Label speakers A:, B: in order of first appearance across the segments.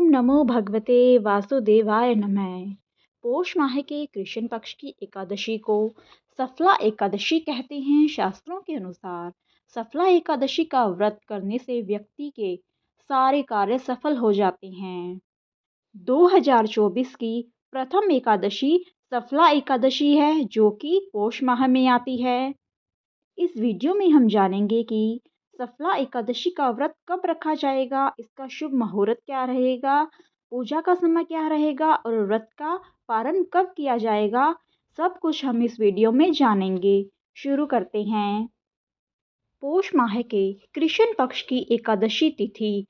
A: नमो भगवते वासुदेवाय नमः। पोष माह के कृष्ण पक्ष की एकादशी को सफला एकादशी कहते हैं। शास्त्रों के अनुसार सफला एकादशी का व्रत करने से व्यक्ति के सारे कार्य सफल हो जाते हैं। 2024 की प्रथम एकादशी सफला एकादशी है, जो कि पोष माह में आती है। इस वीडियो में हम जानेंगे कि सफला एकादशी का व्रत कब रखा जाएगा, इसका शुभ मुहूर्त क्या रहेगा, पूजा का समय क्या रहेगा और व्रत का पारण कब किया जाएगा। सब कुछ हम इस वीडियो में जानेंगे। शुरू करते हैं। पोष माह के कृष्ण पक्ष की एकादशी तिथि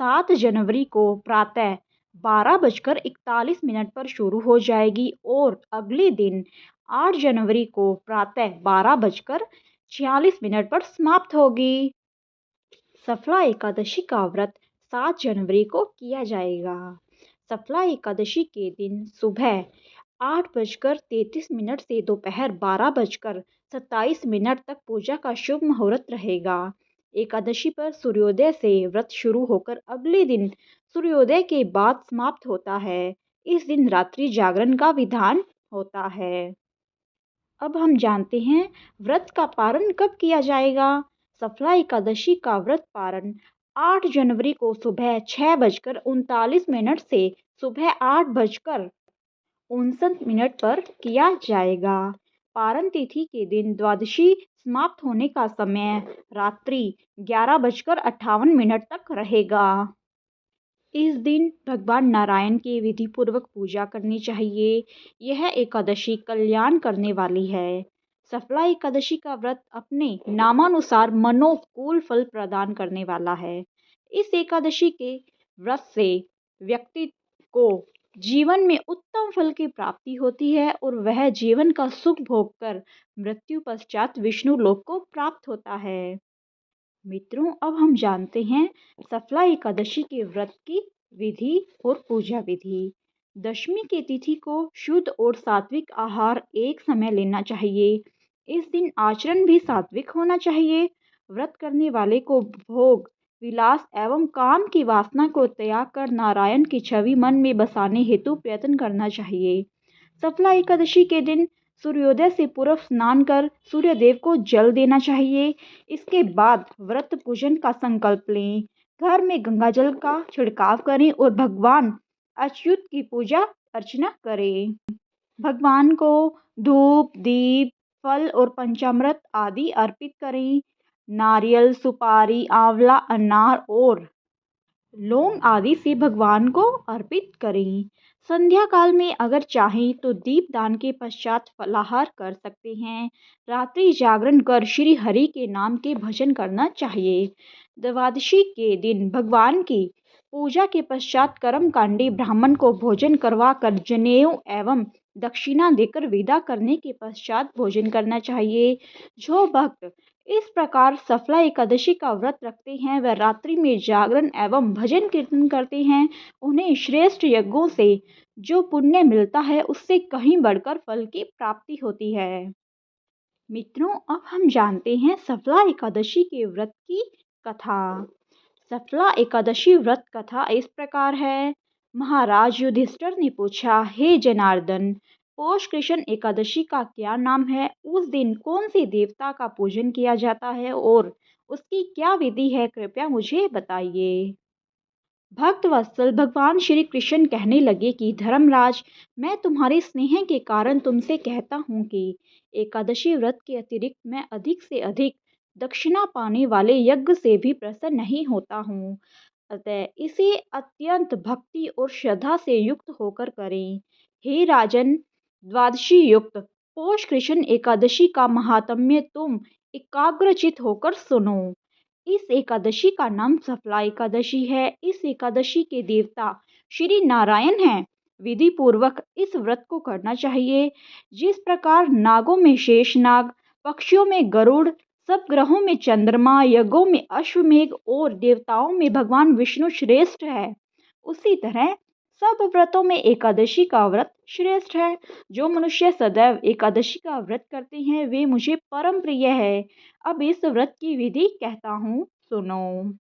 A: 7 जनवरी को प्रातः 12:41 पर शुरू हो जाएगी और अगले दिन 8 जनवरी को प्रातः 12:46 पर समाप्त होगी। सफला एकादशी का व्रत 7 जनवरी को किया जाएगा। सफला एकादशी के दिन सुबह 8:33 से दोपहर 12:27 तक पूजा का शुभ मुहूर्त रहेगा। एकादशी पर सूर्योदय से व्रत शुरू होकर अगले दिन सूर्योदय के बाद समाप्त होता है। इस दिन रात्रि जागरण का विधान होता है। अब हम जानते हैं व्रत का पारण कब किया जाएगा। सफला एकादशी का व्रत पारण 8 जनवरी को सुबह 6:39 से सुबह 8:59 पर किया जाएगा। पारण तिथि के दिन द्वादशी समाप्त होने का समय रात्रि 11:58 तक रहेगा। इस दिन भगवान नारायण की विधि पूर्वक पूजा करनी चाहिए। यह एकादशी कल्याण करने वाली है। सफला एकादशी का व्रत अपने नामानुसार मनोकूल फल प्रदान करने वाला है। इस एकादशी के व्रत से व्यक्ति को जीवन में उत्तम फल की प्राप्ति होती है और वह जीवन का सुख भोग कर मृत्यु पश्चात विष्णु लोक को प्राप्त होता है। मित्रों, अब हम जानते हैं सफला एकादशी के व्रत की विधि और पूजा विधि। दशमी की तिथि को शुद्ध और सात्विक आहार एक समय लेना चाहिए। इस दिन आचरण भी सात्विक होना चाहिए। व्रत करने वाले को भोग विलास एवं काम की वासना को त्याग कर नारायण की छवि मन में बसाने हेतु प्रयत्न करना चाहिए। सफला एकादशी के दिन सूर्योदय से पूर्व स्नान कर सूर्य देव को जल देना चाहिए। इसके बाद व्रत पूजन का संकल्प लें। घर में गंगा जल का छिड़काव करें और भगवान अच्युत की पूजा अर्चना करें। भगवान को धूप दीप फल और पंचामृत आदि अर्पित करें। नारियल सुपारी आंवला अनार और लौंग आदि से भगवान को अर्पित करें। संध्या काल में अगर चाहें तो दीपदान के पश्चात फलाहार कर सकते हैं। रात्रि जागरण कर श्री हरि के नाम के भजन करना चाहिए। द्वादशी के दिन भगवान की पूजा के पश्चात कर्मकांडी ब्राह्मण को भोजन करवा कर जनेऊ एवं दक्षिणा देकर विदा करने के पश्चात भोजन करना चाहिए। जो भक्त इस प्रकार सफला एकादशी का व्रत रखते हैं वह रात्रि में जागरण एवं भजन कीर्तन करते हैं। उन्हें श्रेष्ठ यज्ञों से जो पुण्य मिलता है उससे कहीं बढ़कर फल की प्राप्ति होती है। मित्रों, अब हम जानते हैं सफला एकादशी के व्रत की कथा। सफला एकादशी व्रत कथा इस प्रकार है। महाराज युधिष्ठिर ने पूछा, हे जनार्दन, पोष कृष्ण एकादशी का क्या नाम है? उस दिन कौन से देवता का पूजन किया जाता है और उसकी क्या विधि है? कृपया मुझे बताइए। भक्त वत्सल भगवान श्री कृष्ण कहने लगे कि धर्मराज, मैं तुम्हारे स्नेह के कारण तुमसे कहता हूँ कि एकादशी व्रत के अतिरिक्त मैं अधिक से अधिक दक्षिणा पाने वाले यज्ञ से भी प्रसन्न नहीं होता हूँ। अतः इसे अत्यंत भक्ति और श्रद्धा से युक्त होकर करें। हे राजन, द्वादशी युक्त पोष कृष्ण एकादशी का महात्म्य तुम एकाग्रचित होकर सुनो। इस एकादशी का नाम सफला एकादशी है। इस एकादशी के देवता श्री नारायण हैं। विधि पूर्वक इस व्रत को करना चाहिए। जिस प्रकार नागों में शेषनाग, पक्षियों में गरुड़, सब ग्रहों में चंद्रमा, यज्ञों में अश्वमेघ और देवताओं में भगवान विष्णु श्रेष्ठ है, उसी तरह सब व्रतों में एकादशी का व्रत श्रेष्ठ है। जो मनुष्य सदैव एकादशी का व्रत करते हैं वे मुझे परम प्रिय है। अब इस व्रत की विधि कहता हूँ, सुनो।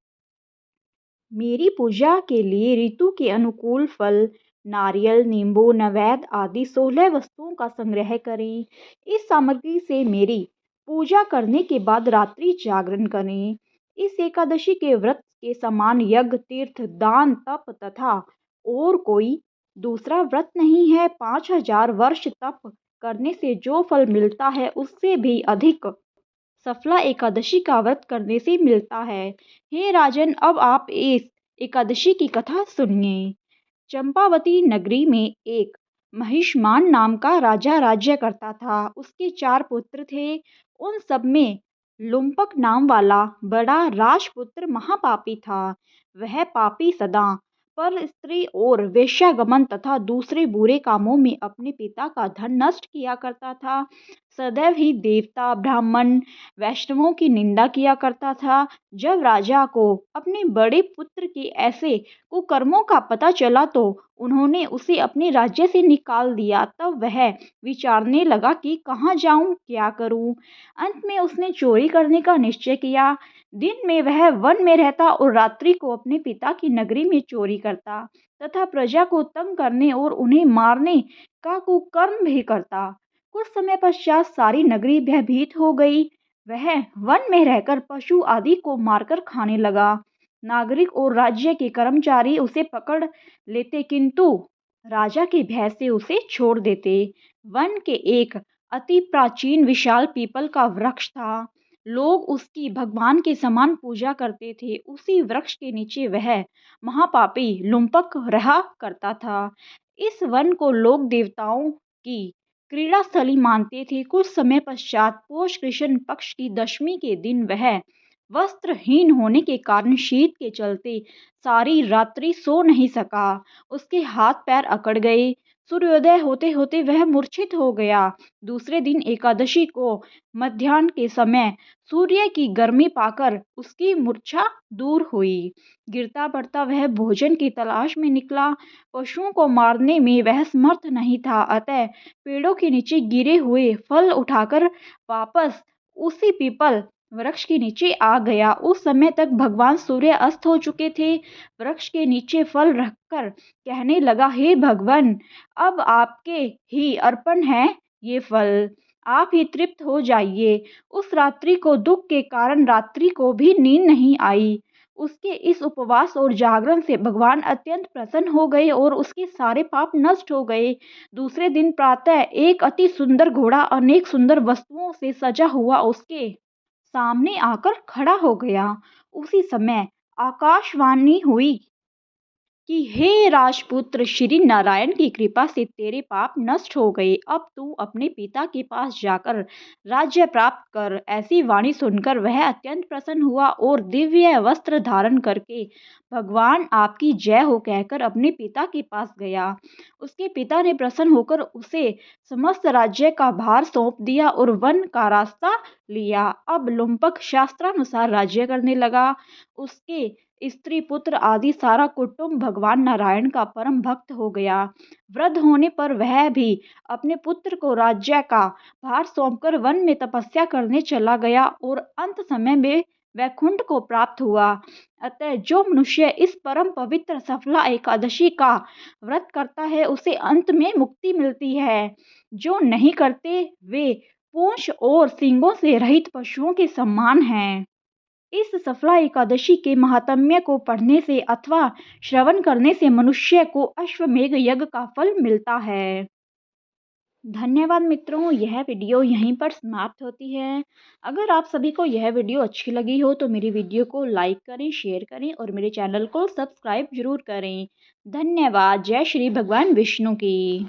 A: मेरी पूजा के लिए ऋतु के अनुकूल फल, नारियल, नींबू, नैवेद्य आदि 16 वस्तुओं का संग्रह करें। इस सामग्री से मेरी पूजा करने के बाद रात्रि जागरण करें। इस एकादशी के व्रत के समान यज्ञ, तीर्थ, दान, तप तथा और कोई दूसरा व्रत नहीं है। 5000 वर्ष तप करने से जो फल मिलता है उससे भी अधिक सफला एकादशी का व्रत करने से मिलता है। हे राजन, अब आप इस एकादशी की कथा सुनिए। चंपावती नगरी में एक महिष्मान नाम का राजा राज्य करता था। उसके 4 पुत्र थे। उन सब में लुम्पक नाम वाला बड़ा राजपुत्र महापापी था। वह पापी सदा पर स्त्री और वेश्यागमन तथा दूसरे बुरे कामों में अपने पिता का धन नष्ट किया करता था। सदैव ही देवता, ब्राह्मण, वैष्णवों की निंदा किया करता था। जब राजा को अपने बड़े पुत्र के ऐसे कुकर्मों का पता चला तो उन्होंने उसे अपने राज्य से निकाल दिया। तब वह विचारने लगा कि कहाँ जाऊं, क्या करूं। अंत में उसने चोरी करने का निश्चय किया। दिन में वह वन में रहता और रात्रि को अपने पिता की नगरी में चोरी करता तथा प्रजा को तंग करने और उन्हें मारने का कुकर्म भी करता। कुछ समय पश्चात सारी नगरी भयभीत हो गई। वह वन में रहकर पशु आदि को मारकर खाने लगा। नागरिक और राज्य के कर्मचारी उसे पकड़ लेते किंतु राजा के भय से उसे छोड़ देते। वन के एक अति प्राचीन विशाल पीपल का वृक्ष था। लोग उसकी भगवान के समान पूजा करते थे। उसी वृक्ष के नीचे वह महापापी लुम्पक रहा करता था। इस वन को लोग देवताओं की क्रीड़ा स्थली मानते थे। कुछ समय पश्चात पोष कृष्ण पक्ष की दशमी के दिन वह वस्त्रहीन होने के कारण शीत के चलते सारी रात्रि सो नहीं सका। उसके हाथ पैर अकड़ गए। सूर्योदय होते होते वह मूर्छित हो गया। दूसरे दिन एकादशी को मध्याह्न के समय सूर्य की गर्मी पाकर उसकी मूर्छा दूर हुई। गिरता पड़ता वह भोजन की तलाश में निकला। पशुओं को मारने में वह समर्थ नहीं था, अतः पेड़ों के नीचे गिरे हुए फल उठाकर वापस उसी पीपल वृक्ष के नीचे आ गया। उस समय तक भगवान सूर्य अस्त हो चुके थे। वृक्ष के नीचे फल रखकर कहने लगा, हे भगवान, अब आपके ही अर्पण है ये फल, आप ही तृप्त हो जाइए। उस रात्रि को दुख के कारण रात्रि को भी नींद नहीं आई। उसके इस उपवास और जागरण से भगवान अत्यंत प्रसन्न हो गए और उसके सारे पाप नष्ट हो गए। दूसरे दिन प्रातः एक अति सुंदर घोड़ा अनेक सुंदर वस्तुओं से सजा हुआ उसके सामने आकर खड़ा हो गया। उसी समय आकाशवाणी हुई कि हे राजपुत्र, श्री नारायण की कृपा से तेरे पाप नष्ट हो गए। अब तू अपने पिता के पास जाकर राज्य प्राप्त कर। ऐसी वाणी सुनकर वह अत्यंत प्रसन्न हुआ और दिव्य वस्त्र धारण करके भगवान आपकी जय हो कहकर अपने पिता के पास गया। उसके पिता ने प्रसन्न होकर उसे समस्त राज्य का भार सौंप दिया और वन का रास्ता लिया। अब लुम्पक शास्त्रानुसार राज्य करने लगा। उसके स्त्री पुत्र आदि सारा कुटुंब भगवान नारायण का परम भक्त हो गया। वृद्ध होने पर वह भी अपने पुत्र को राज्य का भार सौंपकर वन में तपस्या करने चला गया और अंत समय में वैकुंठ को प्राप्त हुआ। अतः जो मनुष्य इस परम पवित्र सफला एकादशी का व्रत करता है उसे अंत में मुक्ति मिलती है। जो नहीं करते वे पूंछ और सींगों से रहित पशुओं के समान हैं। इस सफला एकादशी के महात्म्य को पढ़ने से अथवा श्रवण करने से मनुष्य को अश्वमेध यज्ञ का फल मिलता है। धन्यवाद मित्रों, यह वीडियो यहीं पर समाप्त होती है। अगर आप सभी को यह वीडियो अच्छी लगी हो तो मेरी वीडियो को लाइक करें, शेयर करें और मेरे चैनल को सब्सक्राइब जरूर करें। धन्यवाद। जय श्री भगवान विष्णु की।